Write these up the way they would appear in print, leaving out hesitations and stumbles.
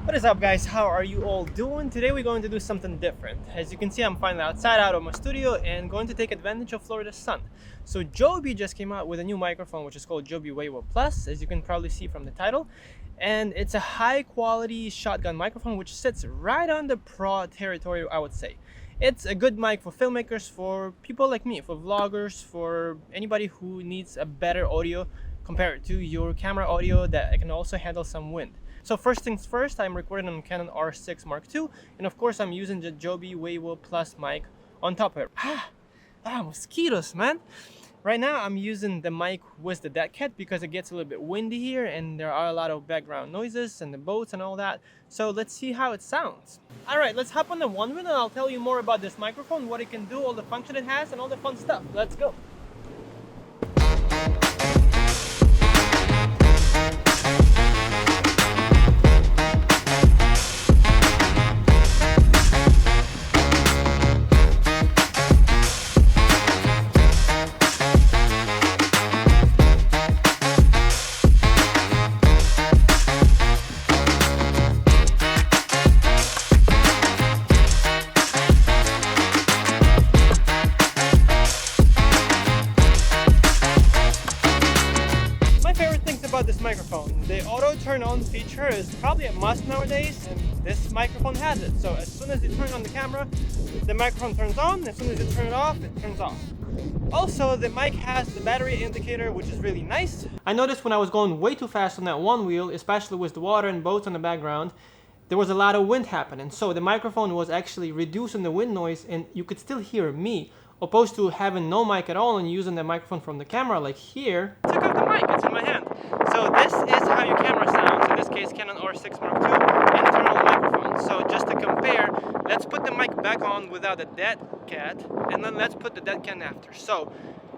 What is up, guys? How are you all doing? Today we're going to do something different. As you can see, I'm finally outside out of my studio and going to take advantage of Florida's sun. So Joby just came out with a new microphone which is called Joby Wavo Plus, as you can probably see from the title. And it's a high quality shotgun microphone which sits right on the pro territory, I would say. It's a good mic for filmmakers, for people like me, for vloggers, for anybody who needs a better audio compared to your camera audio that can also handle some wind. So first things first, I'm recording on Canon R6 Mark II, and of course I'm using the Joby Wavo Plus mic on top of it. Mosquitoes, man! Right now I'm using the mic with the dead cat because it gets a little bit windy here and there are a lot of background noises and the boats and all that. So let's see how it sounds. Alright, let's hop on the Onewheel and I'll tell you more about this microphone, what it can do, all the function it has, and all the fun stuff. Let's go! About this microphone, the auto turn on feature is probably a must nowadays, and this microphone has it. So as soon as you turn on the camera, the microphone turns on. As soon as you turn it off, it turns off. Also, the mic has the battery indicator, which is really nice. I noticed when I was going way too fast on that Onewheel, especially with the water and boats on the background, there was a lot of wind happening. So the microphone was actually reducing the wind noise and you could still hear me, opposed to having no mic at all and using the microphone from the camera like here. I took out the mic, it's in my hand. So this is how your camera sounds, in this case Canon R6 Mark II internal microphone. So just to compare, let's put the mic back on without a dead cat, and then let's put the dead cat after. So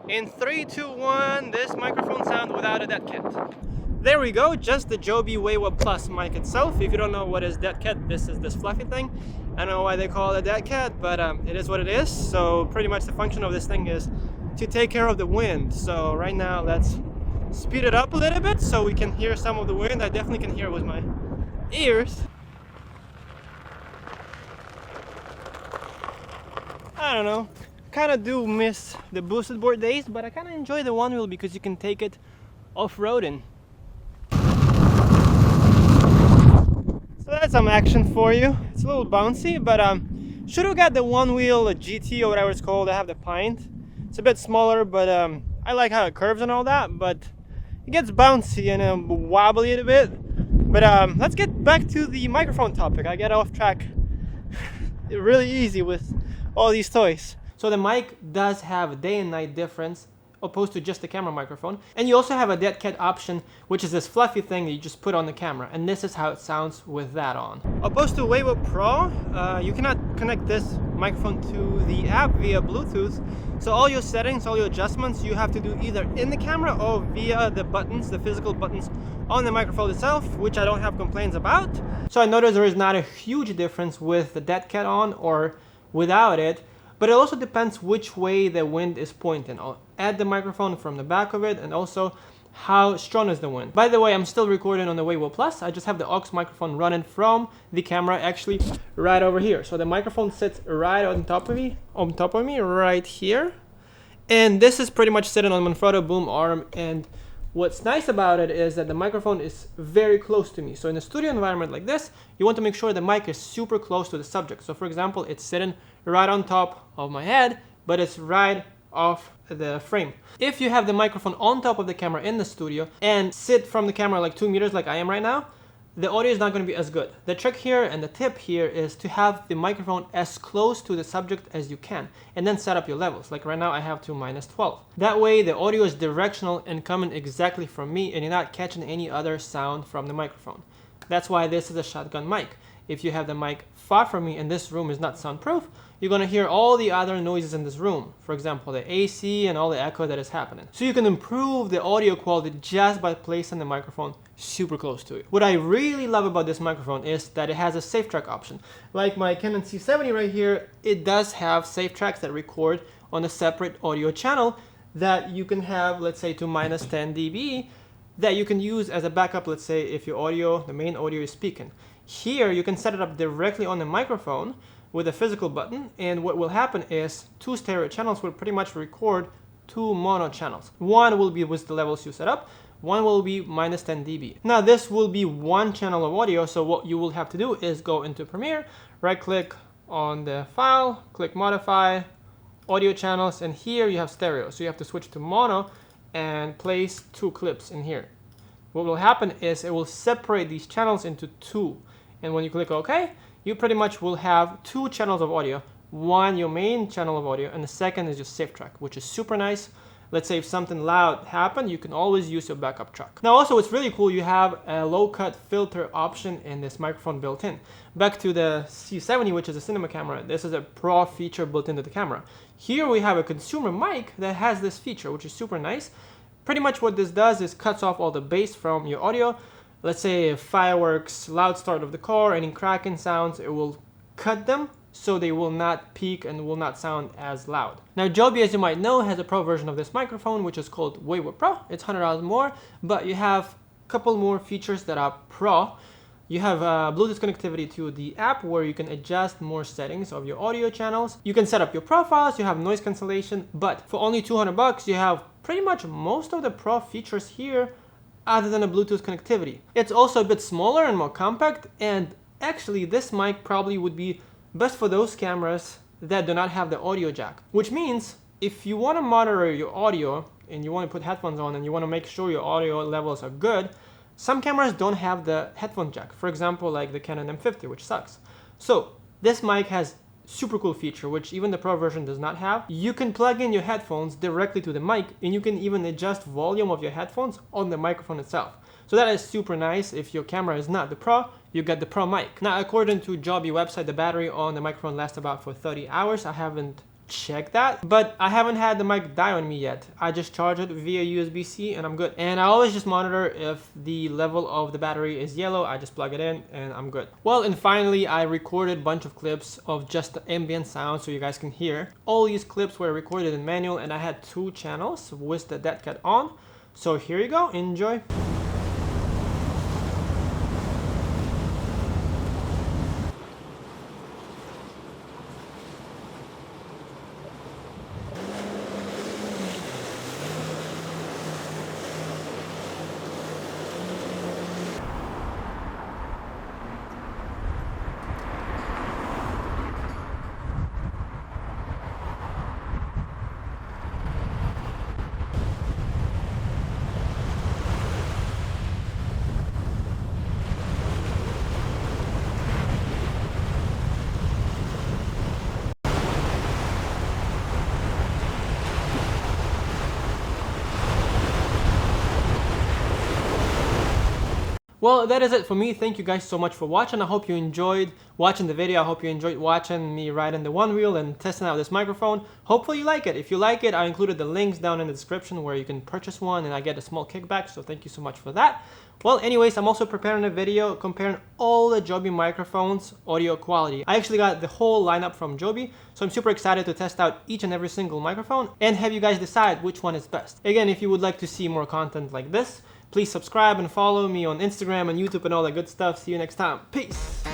in 3, 2, 1, this microphone sounds without a dead cat. There we go, just the Joby Wavo Plus mic itself. If you don't know what is dead cat, this is this fluffy thing. I don't know why they call it a dead cat, but it is what it is. So pretty much the function of this thing is to take care of the wind. So right now let's speed it up a little bit so we can hear some of the wind. I definitely can hear it with my ears. I don't know, kind of do miss the boosted board days, but I kind of enjoy the Onewheel because you can take it off-roading. So that's some action for you. It's a little bouncy, but should have got the Onewheel GT or whatever it's called. I have the Pint. It's a bit smaller, but I like how it curves and all that, but it gets bouncy and wobbly a bit. But let's get back to the microphone topic. I get off track really easy with all these toys. So the mic does have a day and night difference opposed to just the camera microphone, and you also have a dead cat option, which is this fluffy thing that you just put on the camera, and this is how it sounds with that on. Opposed to Wavo Pro, you cannot connect this microphone to the app via Bluetooth, so all your settings, all your adjustments, you have to do either in the camera or via the buttons, the physical buttons on the microphone itself, which I don't have complaints about. So I noticed there is not a huge difference with the dead cat on or without it, but it also depends which way the wind is pointing at the microphone from the back of it, and also how strong is the wind. By the way, I'm still recording on the Wavo Plus. I just have the aux microphone running from the camera actually right over here. So the microphone sits right on top of me right here. And this is pretty much sitting on Manfrotto boom arm, and what's nice about it is that the microphone is very close to me. So in a studio environment like this, you want to make sure the mic is super close to the subject. So for example, it's sitting right on top of my head, but it's right off the frame. If you have the microphone on top of the camera in the studio and sit from the camera like 2 meters like I am right now, the audio is not going to be as good. The trick here and the tip here is to have the microphone as close to the subject as you can, and then set up your levels. Like right now I have to -12. That way the audio is directional and coming exactly from me, and you're not catching any other sound from the microphone. That's why this is a shotgun mic. If you have the mic far from me and this room is not soundproof, you're going to hear all the other noises in this room. For example, the AC and all the echo that is happening. So you can improve the audio quality just by placing the microphone super close to it. What I really love about this microphone is that it has a Safetrack option. Like my Canon C70 right here, it does have Safetracks that record on a separate audio channel that you can have, let's say, to -10 dB, that you can use as a backup, let's say if your audio, the main audio is speaking. Here you can set it up directly on the microphone with a physical button, and what will happen is 2 stereo channels will pretty much record 2 mono channels. One will be with the levels you set up, one will be minus 10 dB. Now this will be 1 channel of audio, so what you will have to do is go into Premiere, right click on the file, click modify, audio channels, and here you have stereo. So you have to switch to mono and place 2 clips in here. What will happen is it will separate these channels into 2. And when you click OK, you pretty much will have 2 channels of audio. One, your main channel of audio, and the second is just Safetrack, which is super nice. Let's say if something loud happened, you can always use your backup track. Now also, it's really cool, you have a low-cut filter option in this microphone built in. Back to the C70, which is a cinema camera, this is a pro feature built into the camera. Here we have a consumer mic that has this feature, which is super nice. Pretty much what this does is cuts off all the bass from your audio. Let's say fireworks, loud start of the car, any cracking sounds, it will cut them so they will not peak and will not sound as loud. Now Joby, as you might know, has a pro version of this microphone, which is called Wavo Pro. It's $100 more, but you have a couple more features that are pro. You have Bluetooth connectivity to the app where you can adjust more settings of your audio channels. You can set up your profiles, you have noise cancellation, but for only $200 you have pretty much most of the pro features here other than a Bluetooth connectivity. It's also a bit smaller and more compact, and actually this mic probably would be best for those cameras that do not have the audio jack. Which means if you want to monitor your audio and you want to put headphones on and you want to make sure your audio levels are good, some cameras don't have the headphone jack. For example, like the Canon M50, which sucks. So this mic has super cool feature, which even the Pro version does not have. You can plug in your headphones directly to the mic, and you can even adjust volume of your headphones on the microphone itself. So that is super nice. If your camera is not the Pro, you get the Pro mic. Now, according to Joby website, the battery on the microphone lasts about for 30 hours. I haven't checked that, but I haven't had the mic die on me yet. I just charge it via USB-C and I'm good. And I always just monitor if the level of the battery is yellow, I just plug it in and I'm good. Well, and finally, I recorded a bunch of clips of just the ambient sound so you guys can hear. All these clips were recorded in manual, and I had 2 channels with the dead cat on. So here you go, enjoy. Well, that is it for me. Thank you guys so much for watching. I hope you enjoyed watching the video. I hope you enjoyed watching me riding the Onewheel and testing out this microphone. Hopefully you like it. If you like it, I included the links down in the description where you can purchase one and I get a small kickback, so thank you so much for that. Well, anyways, I'm also preparing a video comparing all the Joby microphones audio quality. I actually got the whole lineup from Joby, so I'm super excited to test out each and every single microphone and have you guys decide which one is best. Again, if you would like to see more content like this, please subscribe and follow me on Instagram and YouTube and all that good stuff. See you next time. Peace!